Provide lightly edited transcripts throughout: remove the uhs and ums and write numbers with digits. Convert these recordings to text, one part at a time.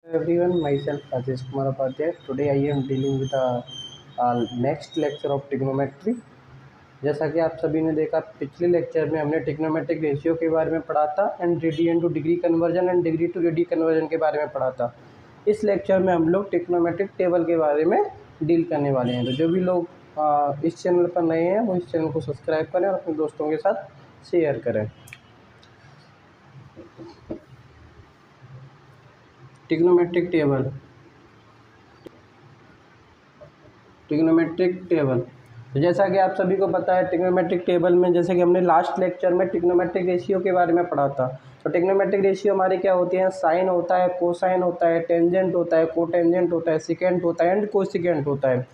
Everyone, myself Rajesh Kumar Upadhyay. Today I am dealing with next lecture of trigonometry. जैसा कि आप सभी ने देखा, पिछले लेक्चर में हमने ट्रिग्नोमेट्रिक रेशियो के बारे में पढ़ा था and radian to degree conversion and degree to radian conversion के बारे में पढ़ा था। इस लेक्चर में हम लोग ट्रिग्नोमेट्रिक टेबल के बारे में डील करने वाले हैं। तो जो भी लोग इस चैनल पर नए हैं वो इस चैनल को सब्सक्राइब करें और अपने दोस्तों के साथ शेयर करें। ट्रिग्नोमेट्रिक टेबल तो जैसा कि आप सभी को पता है, ट्रिग्नोमेट्रिक टेबल में जैसे कि हमने लास्ट लेक्चर में ट्रिग्नोमेट्रिक रेशियो के बारे में पढ़ा था। तो ट्रिग्नोमेट्रिक रेशियो हमारे क्या होती हैं, साइन होता है, कोसाइन होता है, टेंजेंट होता है, कोटेंजेंट होता है, सिकेंट होता है एंड कोसिकेंट होता है।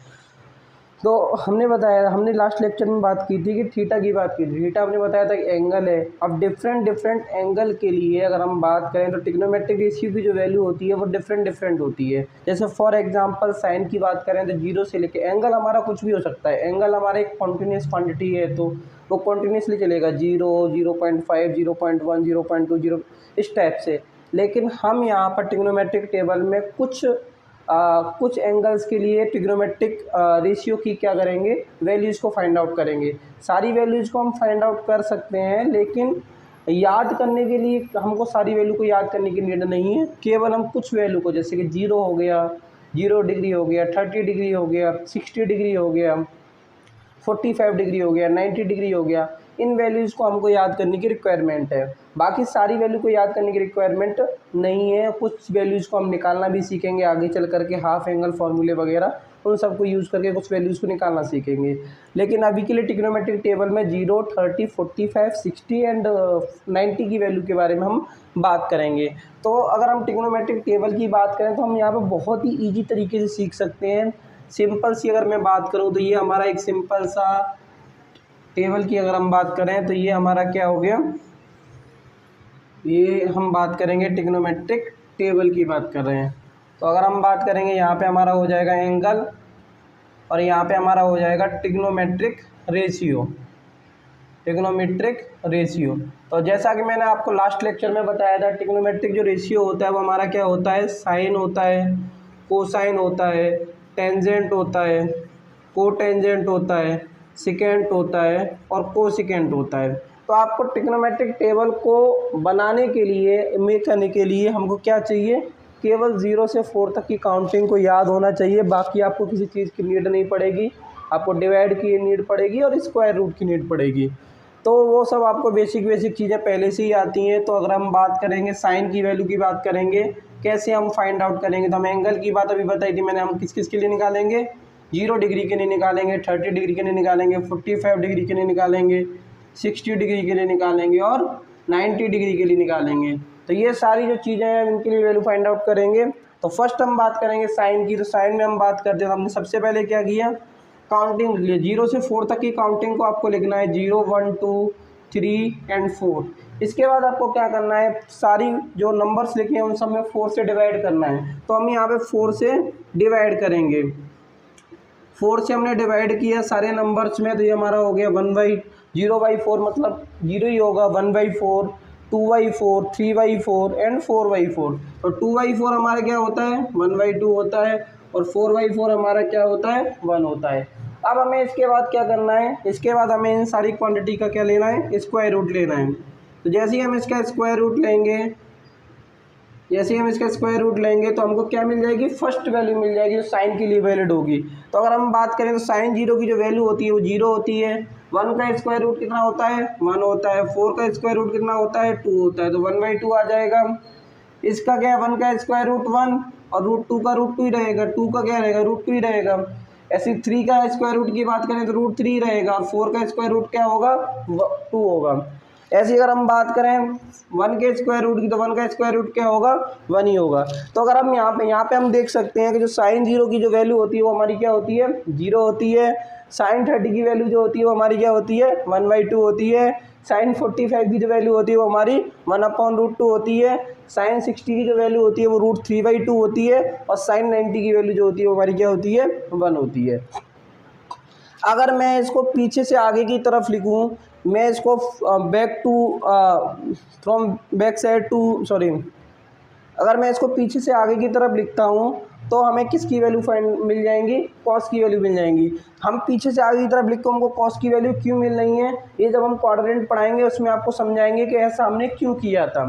तो हमने लास्ट लेक्चर में बात की थी कि थीटा की बात की थी। थीटा हमने बताया था कि एंगल है। अब डिफरेंट एंगल के लिए अगर हम बात करें तो ट्रिग्नोमेट्रिक रेशियो की जो वैल्यू होती है वो डिफरेंट होती है। जैसे फॉर एग्जांपल साइन की बात करें तो 0 से लेके एंगल हमारा कुछ भी हो सकता है। एंगल हमारा एक कॉन्टिन्यूस क्वांटिटी है तो वो कॉन्टिन्यूसली चलेगा, 0, 0.5, 0.1, 0.2, 0 इस टाइप से। लेकिन हम यहाँ पर ट्रिग्नोमेट्रिक टेबल में कुछ एंगल्स के लिए ट्रिग्नोमेट्रिक रेशियो की क्या करेंगे, वैल्यूज़ को फाइंड आउट करेंगे। सारी वैल्यूज़ को हम फाइंड आउट कर सकते हैं, लेकिन याद करने के लिए हमको सारी वैल्यू को याद करने की नीड नहीं है। केवल हम कुछ वैल्यू को, जैसे कि 0 हो गया, 0 डिग्री हो गया, 30 डिग्री हो गया, 60 डिग्री हो गया, 45 डिग्री हो गया, 90 डिग्री हो गया, इन वैल्यूज़ को हमको याद करने की रिक्वायरमेंट है। बाकी सारी वैल्यू को याद करने की रिक्वायरमेंट नहीं है। कुछ वैल्यूज़ को हम निकालना भी सीखेंगे आगे चल करके, हाफ एंगल फार्मूले वगैरह उन सबको यूज़ करके कुछ वैल्यूज़ को निकालना सीखेंगे। लेकिन अभी के लिए ट्रिग्नोमेट्रिक टेबल में 0, 30, 45, 60 एंड 90 की वैल्यू के बारे में हम बात करेंगे। तो अगर हम ट्रिग्नोमेट्रिक टेबल की बात करें तो हम यहाँ पर बहुत ही ईजी तरीके से सीख सकते हैं। सिंपल सी अगर मैं बात करूँ तो ये हमारा एक सिंपल सा टेबल की अगर हम बात करें तो ये हमारा क्या हो गया, ये हम बात करेंगे ट्रिग्नोमेट्रिक टेबल की बात कर रहे हैं। तो अगर हम बात करेंगे यहाँ पे हमारा हो जाएगा एंगल और यहाँ पे हमारा हो जाएगा ट्रिग्नोमेट्रिक रेशियो। तो जैसा कि मैंने आपको लास्ट लेक्चर में बताया था, ट्रिग्नोमेट्रिक जो रेशियो होता है वो हमारा क्या होता है, साइन होता है, कोसाइन होता है, टेंजेंट होता है, कोटेंजेंट होता है, सिकेंट होता है और कोसिकेंट होता है। तो आपको ट्रिग्नोमेट्रिक टेबल को बनाने के लिए, मेक करने के लिए हमको क्या चाहिए, केवल 0 से 4 तक की काउंटिंग को याद होना चाहिए। बाकी आपको किसी चीज़ की नीड नहीं पड़ेगी। आपको डिवाइड की नीड पड़ेगी और स्क्वायर रूट की नीड पड़ेगी। तो वो सब आपको बेसिक चीज़ें पहले से ही आती हैं। तो अगर हम बात करेंगे साइन की वैल्यू की बात करेंगे, कैसे हम फाइंड आउट करेंगे, तो हम एंगल की बात अभी बताई थी मैंने, हम किस किस के लिए निकालेंगे, 0 डिग्री के लिए निकालेंगे, 30 डिग्री के लिए निकालेंगे, 45 डिग्री के लिए निकालेंगे, 60 डिग्री के लिए निकालेंगे और 90 डिग्री के लिए निकालेंगे। तो ये सारी जो चीज़ें हैं इनके लिए वैल्यू फाइंड आउट करेंगे। तो फर्स्ट हम बात करेंगे साइन की। तो साइन में हम बात करते हैं, तो हमने सबसे पहले क्या किया, काउंटिंग लिए 0 से 4 तक की काउंटिंग को आपको लिखना है, 0, 1, 2, 3 एंड 4। इसके बाद आपको क्या करना है, सारी जो नंबर्स लिखे हैं उन सब में 4 से डिवाइड करना है। तो हम यहाँ पे 4 से डिवाइड करेंगे। 4 से हमने डिवाइड किया सारे नंबर्स में, तो ये हमारा हो गया 0/4, मतलब 0 ही होगा, 1/4, 2/4, 3/4 एंड 4/4। तो 2/4 हमारा क्या होता है, 1/2 होता है और 4/4 हमारा क्या होता है, 1 होता है। अब हमें इसके बाद क्या करना है, इसके बाद हमें इन सारी क्वांटिटी का क्या लेना है, स्क्वायर रूट लेना है। तो जैसे ही हम इसका स्क्वायर रूट लेंगे, तो हमको क्या मिल जाएगी, फर्स्ट वैल्यू मिल जाएगी जो साइन के लिए वैलिड होगी। तो अगर हम बात करें तो साइन 0 की जो वैल्यू होती है वो 0 होती है। 1 का स्क्वायर रूट कितना होता है, 1 होता है। 4 का स्क्वायर रूट कितना होता है, 2 होता है। तो 1/2 आ जाएगा। इसका क्या है, 1 का स्क्वायर रूट 1 और √2 का √2 ही रहेगा। 2 का क्या रहेगा, √2 ही रहेगा। ऐसे 3 का स्क्वायर रूट की बात करें तो √3 रहेगा और 4 का स्क्वायर रूट क्या होगा, 2 होगा। ऐसे अगर हम बात करें 1 के स्क्वायर रूट की, तो 1 का स्क्वायर रूट क्या होगा, 1 ही होगा। तो अगर हम यहाँ पे हम देख सकते हैं कि जो साइन 0 की जो वैल्यू होती है वो हमारी क्या होती है, 0 होती है। साइन 30 की वैल्यू जो होती है वो हमारी क्या होती है, 1/2 होती है। साइन 45 की जो वैल्यू होती है वो हमारी 1/√2 होती है। साइन 60 की जो वैल्यू होती है वो √3/2 होती है और साइन 90 की वैल्यू जो होती है वो हमारी क्या होती है, 1 होती है। अगर मैं इसको पीछे से आगे की तरफ लिखूं, मैं इसको back to from back side to अगर मैं इसको पीछे से आगे की तरफ लिखता हूँ तो हमें किसकी वैल्यू फाइंड मिल जाएंगी, कॉस की वैल्यू मिल जाएंगी। हम पीछे से आगे की तरफ लिखते हमको कॉस की वैल्यू क्यों मिल रही है, ये जब हम क्वाड्रेंट पढ़ाएंगे उसमें आपको समझाएंगे कि ऐसा हमने क्यों किया था।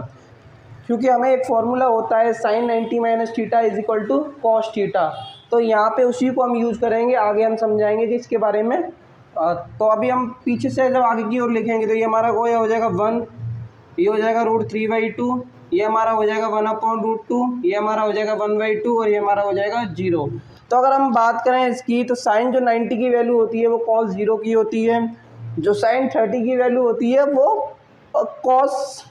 क्योंकि हमें एक फॉर्मूला होता है sin 90 minus theta is equal to cos theta, तो यहाँ पे उसी को हम यूज़ करेंगे। आगे हम समझाएंगे कि इसके बारे में। तो अभी हम पीछे से जब आगे की ओर लिखेंगे तो ये हमारा को हो जाएगा 1, ये हो जाएगा √3/2, ये हमारा हो जाएगा 1/√2, ये हमारा हो जाएगा 1/2 और ये हमारा हो जाएगा 0। तो अगर हम बात करें इसकी तो साइन जो 90 की वैल्यू होती है वो कॉस 0 की होती है, जो साइन 30 की वैल्यू होती है वो कॉस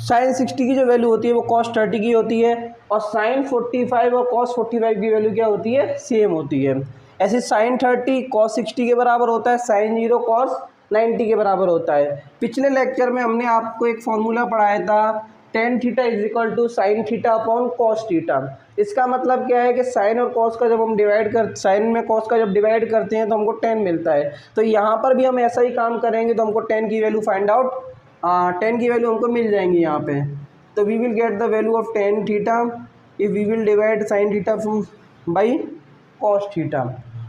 साइन 60 की जो वैल्यू होती है वो कॉस 30 की होती है, और साइन 45 और कॉस 45 की वैल्यू क्या होती है, सेम होती है। ऐसे साइन 30 कॉस 60 के बराबर होता है, साइन 0 कॉस 90 के बराबर होता है। पिछले लेक्चर में हमने आपको एक फॉर्मूला पढ़ाया था tan theta is equal to sine theta upon cos theta. इसका मतलब क्या है कि साइन और कॉस का जब हम साइन में कॉस का जब डिवाइड करते हैं तो हमको tan मिलता है। तो यहाँ पर भी हम ऐसा ही काम करेंगे, तो हमको tan की वैल्यू फाइंड आउट 10 की वैल्यू हमको मिल जाएंगी यहाँ पे। तो we will get the value of tan theta if we will divide sine theta by cos theta.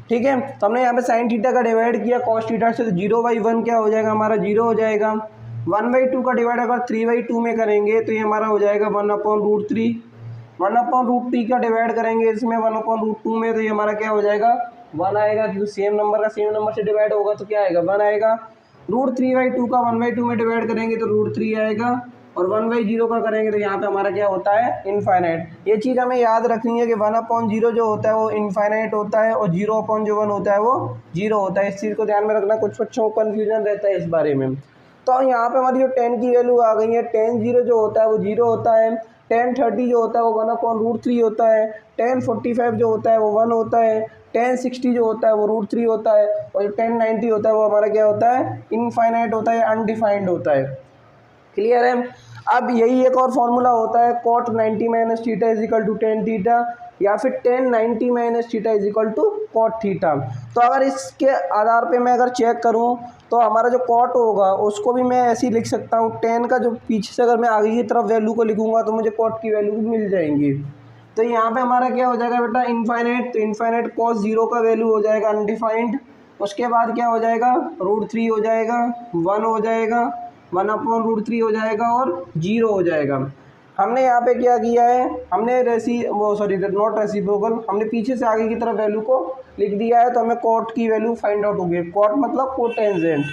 ठीक है, तो हमने यहाँ पे साइन थीटा का डिवाइड किया कॉस थीटा से, तो 0/1 क्या हो जाएगा हमारा, 0 हो जाएगा। 1/2 का डिवाइड अगर 3/2 में करेंगे तो ये हमारा हो जाएगा 1/√3। 1/√3 का डिवाइड करेंगे इसमें 1/√2 में तो ये हमारा क्या हो जाएगा, 1 आएगा, क्योंकि सेम नंबर का सेम नंबर से डिवाइड होगा तो क्या आएगा, 1 आएगा। √3/2 का 1/2 में डिवाइड करेंगे तो √3 आएगा, और 1/0 का करेंगे तो यहाँ पे हमारा क्या होता है, इनफाइनाइट। ये चीज़ हमें याद रखनी है कि 1/0 जो होता है वो इनफाइनाइट होता है, और 0/1 होता है वो 0 होता है। इस चीज़ को ध्यान में रखना, कुछ बच्चों को कन्फ्यूजन रहता है इस बारे में। तो यहाँ पे हमारी जो tan की वैल्यू आ गई है, tan 0 जो होता है वो 0 होता है, tan 30 जो होता है वो 1/√3 होता है, tan 45 जो होता है वो 1 होता है, tan 60 जो होता है वो √3 होता है, और जो tan 90 होता है वो हमारा क्या होता है, इनफाइनाइट होता है, अनडिफाइंड होता है। क्लियर है। अब यही एक और फॉर्मूला होता है cot 90 minus theta is equal to tan theta, या फिर tan 90 minus theta is equal to cot theta. तो अगर इसके आधार पे मैं अगर चेक करूं तो हमारा जो cot होगा उसको भी मैं ऐसे ही लिख सकता हूं, tan का जो पीछे से अगर मैं आगे की तरफ वैल्यू को लिखूंगा तो मुझे cot की वैल्यू भी मिल जाएंगी। तो यहाँ पे हमारा क्या हो जाएगा बेटा, इनफाइनाइट, तो इनफाइनाइट cos 0 का वैल्यू हो जाएगा अनडिफाइंड। उसके बाद क्या हो जाएगा, √3 हो जाएगा, 1 हो जाएगा, 1/√3 हो जाएगा और 0 हो जाएगा। हमने यहाँ पे क्या किया है, हमने नॉट रेसिप्रोकल, हमने पीछे से आगे की तरफ वैल्यू को लिख दिया है, तो हमें कॉट की वैल्यू फाइंड आउट होगी। कॉट मतलब कोटेंजेंट।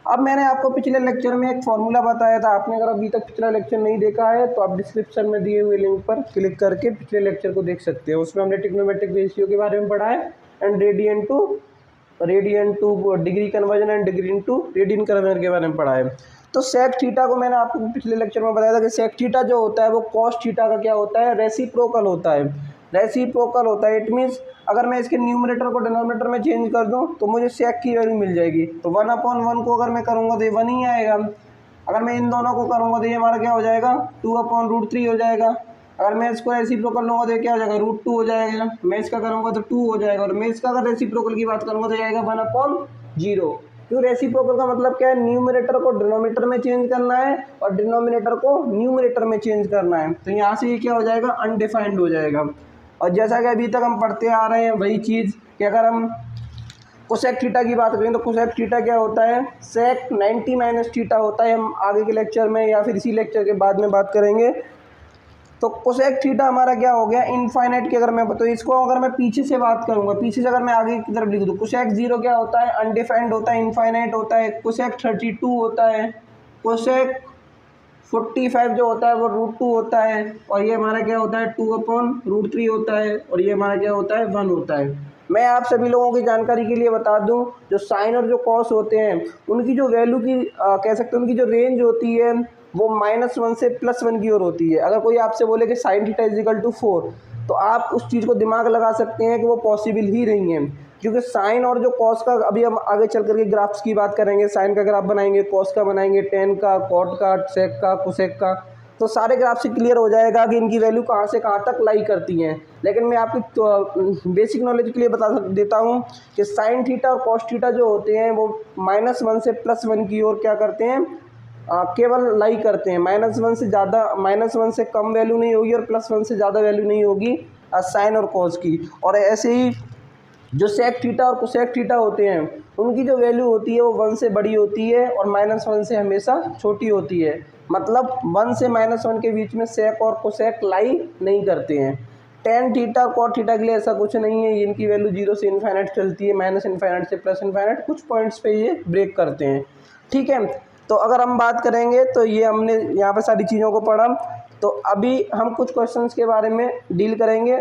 अब मैंने आपको पिछले लेक्चर में एक फॉर्मूला बताया था, आपने अगर अभी तक पिछला लेक्चर नहीं देखा है तो आप डिस्क्रिप्शन में दिए हुए लिंक पर क्लिक करके पिछले लेक्चर को देख सकते हैं। उसमें हमने ट्रिग्नोमेट्रिक रेशियो के बारे में पढ़ा है, and radian to degree conversion and degree to radian conversion के बारे में पढ़ा है। तो सेक थीटा को मैंने आपको पिछले लेक्चर में बताया था कि सेक थीटा जो होता है वो कॉस थीटा का क्या होता है, रेसिप्रोकल होता है। रेसिप्रोकल होता है, इट मीन्स अगर मैं इसके न्यूमरेटर को डिनोमिनेटर में चेंज कर दूं तो मुझे सेक की वैल्यू मिल जाएगी। तो 1/1 को अगर मैं करूँगा तो ये 1 ही आएगा। अगर मैं इन दोनों को करूँगा तो ये हमारा क्या हो जाएगा, 2/√3 हो जाएगा। अगर मैं इसको रेसिप्रोकल लूँगा तो ये क्या हो जाएगा, √2 हो जाएगा। मैं इसका करूँगा तो 2 हो जाएगा, और मैं इसका अगर रेसिप्रोकल की बात करूँगा तो जाएगा 1/0। क्यों, रेसिप्रोकल का मतलब क्या है, न्यूमरेटर को डिनोमिनेटर में चेंज करना है और डिनोमिनेटर को न्यूमरेटर में चेंज करना है। तो यहाँ से ये क्या हो जाएगा, अनडिफाइंड हो जाएगा। और जैसा कि अभी तक हम पढ़ते आ रहे हैं वही चीज़ कि अगर हम कोसेक थीटा की बात करें तो कोसेक थीटा क्या होता है, सेक 90 माइनस थीटा होता है। हम आगे के लेक्चर में या फिर इसी लेक्चर के बाद में बात करेंगे। तो कोसेक थीटा हमारा क्या हो गया, इनफाइनाइट की अगर मैं तो इसको अगर मैं पीछे से बात करूंगा, पीछे से अगर मैं आगे की तरफ लिख दूँ, कोसेक 0 क्या होता है, अनडिफाइंड होता है, इनफाइनाइट होता है। कोसेक 32 होता है, कोसेक 45 जो होता है वो √2 होता है, और ये हमारा क्या होता है 2/√3 होता है, और ये हमारा क्या होता है 1 होता है। मैं आप सभी लोगों की जानकारी के लिए बता दूं, जो साइन और जो कॉस होते हैं उनकी जो वैल्यू की कह सकते हैं उनकी जो रेंज होती है वो -1 से +1 की ओर होती है। अगर कोई आपसे बोले कि sine theta is equal to 4 तो आप उस चीज़ को दिमाग लगा सकते हैं कि वो पॉसिबल ही नहीं है, क्योंकि साइन और जो कॉस का, अभी हम आगे चल करके ग्राफ्स की बात करेंगे, साइन का ग्राफ बनाएंगे, कॉस का बनाएंगे, टेन का, कॉट का, सेक का, कोसेक का, तो सारे ग्राफ से क्लियर हो जाएगा कि इनकी वैल्यू कहाँ से कहाँ तक लाई करती हैं। लेकिन मैं आपकी तो बेसिक नॉलेज के लिए बता देता हूँ कि साइन थीटा और कॉस थीटा जो होते हैं वो -1 से +1 की ओर क्या करते हैं, केवल लाई करते हैं, -1 से ज़्यादा, -1 से कम वैल्यू नहीं होगी और +1 से ज़्यादा वैल्यू नहीं होगी साइन और कॉस की। और ऐसे ही जो सेक थीटा और कोसेक थीटा होते हैं उनकी जो वैल्यू होती है वो 1 से बड़ी होती है और -1 से हमेशा छोटी होती है। मतलब 1 से -1 के बीच में सेक और कोसेक लाई नहीं करते हैं। टेन थीटा और कॉट थीटा के लिए ऐसा कुछ नहीं है, इनकी वैल्यू 0 से इन्फाइनाइट चलती है, -∞ से +∞, कुछ पॉइंट्स पे ये ब्रेक करते हैं। ठीक है, तो अगर हम बात करेंगे तो ये हमने यहाँ पे सारी चीज़ों को पढ़ा। तो अभी हम कुछ क्वेश्चंस के बारे में डील करेंगे।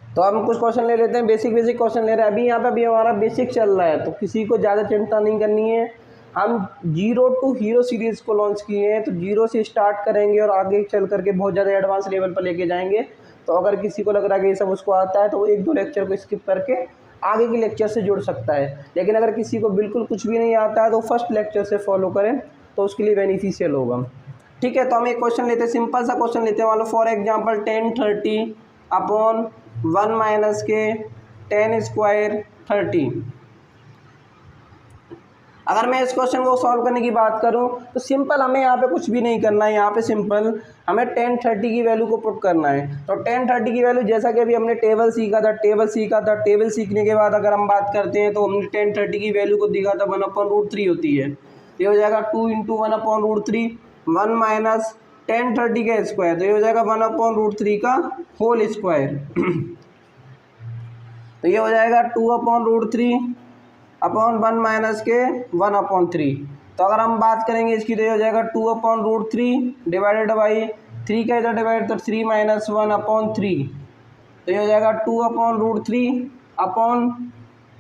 तो हम कुछ क्वेश्चन ले लेते हैं, बेसिक क्वेश्चन ले रहे हैं। अभी हमारा बेसिक चल रहा है, तो किसी को ज़्यादा चिंता नहीं करनी है। हम 0 to हीरो सीरीज़ को लॉन्च किए हैं, तो 0 से स्टार्ट करेंगे और आगे चल करके बहुत ज़्यादा एडवांस लेवल पर लेके जाएंगे। तो अगर किसी को लग रहा है कि ये सब उसको आता है तो वो 1-2 लेक्चर को स्किप करके आगे के लेक्चर से जुड़ सकता है। लेकिन अगर किसी को बिल्कुल कुछ भी नहीं आता है तो फर्स्ट लेक्चर से फॉलो करें, तो उसके लिए बेनिफिशियल होगा। ठीक है, तो हम एक क्वेश्चन लेते हैं, सिंपल सा क्वेश्चन लेते हैं। मान लो फॉर एग्जाम्पल 1030 अपॉन 1 - के 10² 30। अगर मैं इस क्वेश्चन को सॉल्व करने की बात करूं तो सिंपल हमें यहाँ पे कुछ भी नहीं करना है। यहाँ पे सिंपल हमें 1030 की वैल्यू को पुट करना है। तो 1030 की वैल्यू जैसा कि अभी हमने टेबल सीखा था, टेबल सीखने के बाद अगर हम बात करते हैं तो हमने 1030 की वैल्यू को दिखा था 1/√3 होती है। तो ये हो जाएगा 2 × 1/√3, 1 - 1030 का स्क्वायर, तो ये हो जाएगा 1/√3 का होल स्क्वायर। तो ये हो जाएगा 2/√3 अपॉन 1 - के 1/3। तो अगर हम बात करेंगे इसकी तो ये हो जाएगा 2/√3 डिवाइडेड बाई 3 का इधर डिवाइड तो 3 - 1/3। तो ये हो जाएगा 2/√3 अपॉन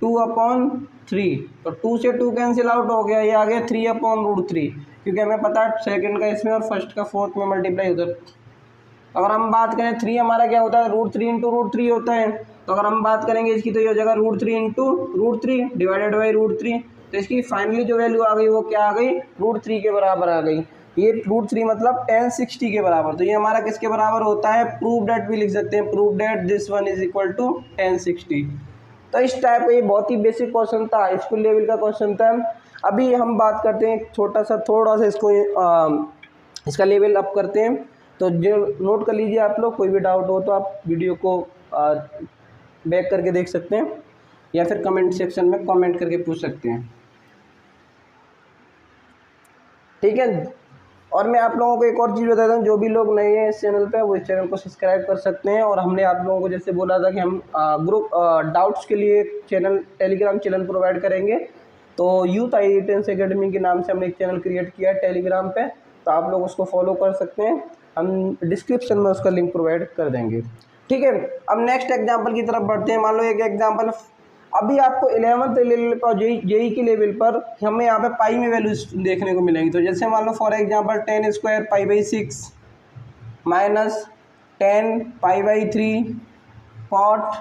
2/3। तो 2 से 2 कैंसिल आउट हो गया, ये आ गया 3/√3, क्योंकि हमें पता है सेकंड का इसमें और फर्स्ट का फोर्थ में मल्टीप्लाई उधर। अगर हम बात करें 3 हमारा क्या होता है, √3 × √3 होता है। तो अगर हम बात करेंगे इसकी तो ये हो जाएगा √3 × √3 डिवाइडेड बाई √3। तो इसकी फाइनली जो वैल्यू आ गई वो क्या आ गई, √3 के बराबर आ गई। ये √3 मतलब 1060 के बराबर। तो ये हमारा किसके बराबर होता है, प्रूव डेट भी लिख सकते हैं, prove that this one is equal to 1060। तो इस टाइप का ये बहुत ही बेसिक क्वेश्चन था, स्कूल लेवल का क्वेश्चन था। अभी हम बात करते हैं थोड़ा सा इसको इसका लेवल अप करते हैं। तो जो नोट कर लीजिए आप लोग, कोई भी डाउट हो तो आप वीडियो को बैक करके देख सकते हैं या फिर कमेंट सेक्शन में कमेंट करके पूछ सकते हैं। ठीक है, और मैं आप लोगों को एक और चीज़ बताता हूँ, जो भी लोग नए हैं इस चैनल पे वो इस चैनल को सब्सक्राइब कर सकते हैं। और हमने आप लोगों को जैसे बोला था कि हम ग्रुप डाउट्स के लिए चैनल टेलीग्राम चैनल प्रोवाइड करेंगे। तो यूथ IITians अकेडमी के नाम से हमने एक चैनल क्रिएट किया है टेलीग्राम पे, तो आप लोग उसको फॉलो कर सकते हैं। हम डिस्क्रिप्शन में उसका लिंक प्रोवाइड कर देंगे। ठीक है, अब नेक्स्ट एग्जांपल की तरफ बढ़ते हैं। मान लो एक एग्जांपल, अभी आपको 11th लेवल पर जेई के लेवल पर हमें यहाँ पे पाई में वैल्यूज देखने को मिलेंगी। तो जैसे मान लो for example 10² π/6 minus 10 π/3 cot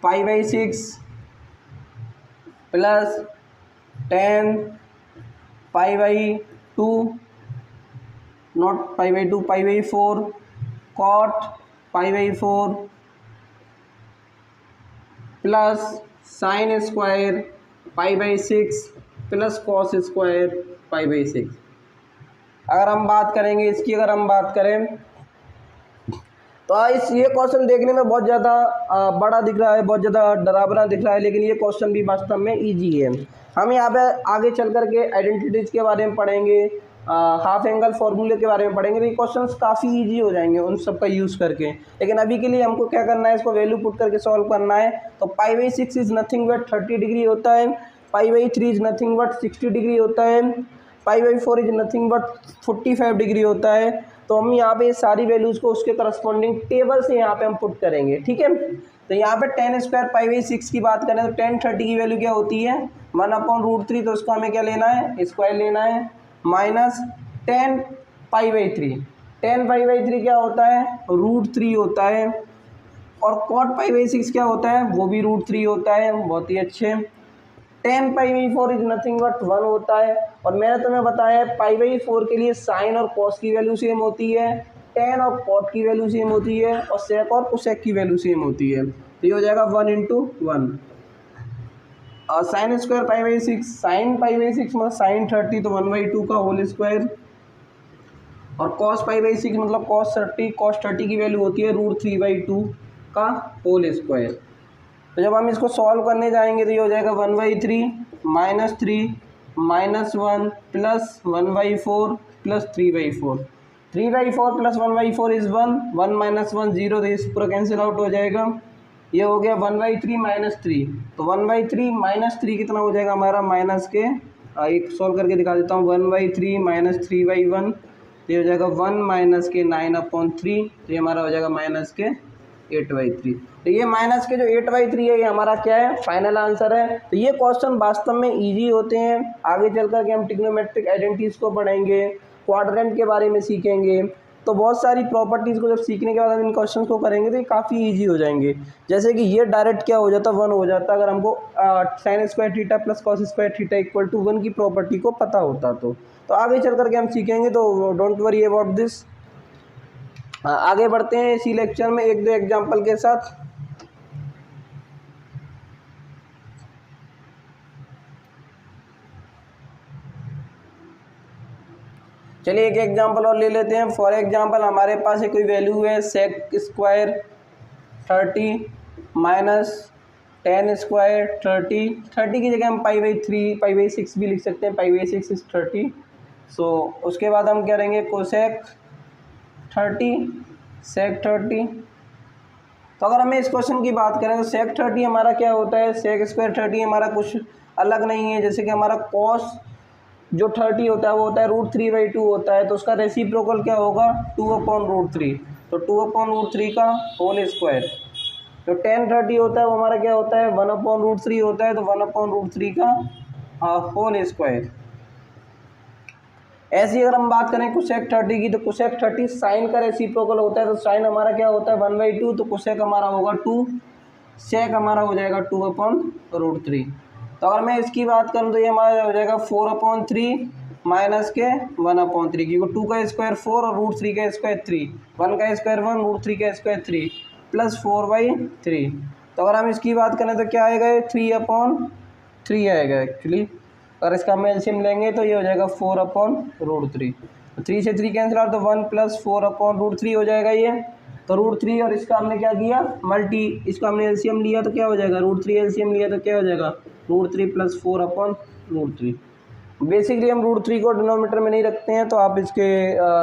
π/6 plus 10 π/2 not π/2 π/4 cot π/4 plus sine square π/6 plus cos square π/6। अगर हम बात करेंगे इसकी, अगर हम बात करें तो इस ये क्वेश्चन देखने में बहुत ज़्यादा बड़ा दिख रहा है, बहुत ज़्यादा डरावना दिख रहा है, लेकिन ये क्वेश्चन भी वास्तव में इजी है। हम यहाँ पे आगे चल कर के आइडेंटिटीज़ के बारे में पढ़ेंगे, हाफ एंगल फार्मूले के बारे में पढ़ेंगे। तो ये क्वेश्चंस काफ़ी इजी हो जाएंगे उन सब का यूज़ करके। लेकिन अभी के लिए हमको क्या करना है, इसको वैल्यू पुट करके सॉल्व करना है। तो π/6 इज़ नथिंग बट 30 डिग्री होता है, π/3 इज़ नथिंग बट 60 डिग्री होता है, π/4 इज़ नथिंग बट 45 डिग्री होता है। तो हम यहाँ पे सारी वैल्यूज़ को उसके करस्पॉन्डिंग टेबल से यहाँ पे हम पुट करेंगे। ठीक है, तो यहाँ पे 10² π/6 की बात करें तो 1030 की वैल्यू क्या होती है, 1/√3। तो उसको हमें क्या लेना है, स्क्वायर लेना है, माइनस 10 π/3। 10 π/3 क्या होता है, √3 होता है। और कॉट π/6 क्या होता है, वो भी √3 होता है। बहुत ही अच्छे। 10 π/4 इज नथिंग बट 1 होता है। और मैंने तुम्हें बताया है π/4 के लिए साइन और कॉस की वैल्यू सेम होती है, टेन और कॉट की वैल्यू सेम होती है, और सेक और कोसेक की वैल्यू सेम होती है। तो ये हो जाएगा 1 × 1। और साइन स्क्वायर π/6, साइन π/6 मतलब साइन 30 तो 1/2 का होल स्क्वायर, और कॉस π/6 मतलब कॉस 30 की वैल्यू होती है √3/2 का होल स्क्वायर। तो जब हम इसको सॉल्व करने जाएंगे तो ये हो जाएगा 1/3 - 3 -1 प्लस 1/4 प्लस 3/4। 3/4 प्लस 1/4 इज़ 1, 1 - 1 0, तो इस पूरा कैंसिल आउट हो जाएगा। ये हो गया 1/3 - 3, तो 1/3 - 3 कितना हो जाएगा हमारा माइनस के, एक सॉल्व करके दिखा देता हूँ। 1/3 - 3/1, ये हो जाएगा 1 - के 9/3, तो ये हमारा हो जाएगा -के 8/3। तो ये माइनस के जो 8/3 है ये हमारा क्या है, फाइनल आंसर है। तो ये क्वेश्चन वास्तव में इजी होते हैं। आगे चल कर के हम ट्रिग्नोमेट्रिक आइडेंटिटीज को पढ़ेंगे, क्वाड्रेंट के बारे में सीखेंगे, तो बहुत सारी प्रॉपर्टीज़ को जब सीखने के बाद हम इन क्वेश्चन को करेंगे तो ये काफ़ी इजी हो जाएंगे। जैसे कि ये डायरेक्ट क्या हो जाता, 1 हो जाता अगर हमको sin square theta plus cos square theta = 1 की प्रॉपर्टी को पता होता तो आगे चल करके हम सीखेंगे, तो डोंट वरी अबाउट दिस। आगे बढ़ते हैं इसी लेक्चर में 1-2 एग्जाम्पल के साथ। चलिए एक एग्जांपल और ले लेते हैं। फॉर एग्जांपल हमारे पास कोई वैल्यू है sec square 30 minus ten square 30 की जगह हम π/3 π/6 भी लिख सकते हैं, π/6 इज 30। सो उसके बाद हम करेंगे कोसेक 30 सेक 30। तो अगर हमें इस क्वेश्चन की बात करें तो सेक 30 हमारा क्या होता है, सेक स्क्वायर 30 हमारा कुछ अलग नहीं है। जैसे कि हमारा कॉस जो 30 होता है वो होता है √3/2 होता है, तो उसका रेसिप्रोकल क्या होगा 2/√3, तो 2/√3 का होल स्क्वायर। जो tan 30 होता है वो हमारा क्या होता है 1/√3 होता है, तो 1/√3 का होल स्क्वायर। ऐसी अगर हम बात करें कोसेक 30 की, तो कोसेक 30 साइन का रेसिप्रोकल होता है, तो साइन हमारा क्या होता है 1/2, तो कोसेक हमारा होगा 2, सेक हमारा हो जाएगा 2/√3। तो अगर मैं इसकी बात करूँ तो ये हमारा हो जाएगा 4/3 माइनस के 1/3, क्योंकि 2 का स्क्वायर 4 और √3 का स्क्वायर 3, 1 का स्क्वायर 1 √3 का स्क्वायर 3 प्लस 4/3। तो अगर हम इसकी बात करें तो क्या आएगा 3/3 आएगा एक्चुअली। अगर इसका हम एलसीएम लेंगे तो ये हो जाएगा 4/√3, 3 से 3 कैंसिल आउट, तो 1 + 4/√3 हो जाएगा ये। तो √3 और इसका हमने क्या किया मल्टी, इसका हमने एलसीएम लिया तो क्या हो जाएगा √3 एलसीएम लिया तो क्या हो जाएगा √3 + 4/√3। बेसिकली हम √3 को डिनोमिनेटर में नहीं रखते हैं, तो आप इसके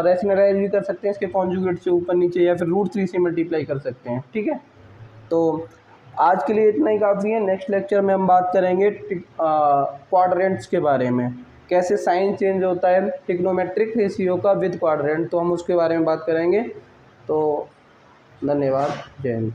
रैशनलाइज भी कर सकते हैं, इसके कॉन्जुगेट से ऊपर नीचे, या फिर √3 से मल्टीप्लाई कर सकते हैं। ठीक है, तो आज के लिए इतना ही काफ़ी है। नेक्स्ट लेक्चर में हम बात करेंगे क्वाड्रेंट्स के बारे में, कैसे साइन चेंज होता है ट्रिग्नोमेट्रिक रेशियो का विद क्वाड्रेंट, तो हम उसके बारे में बात करेंगे। तो धन्यवाद, जय हिंद।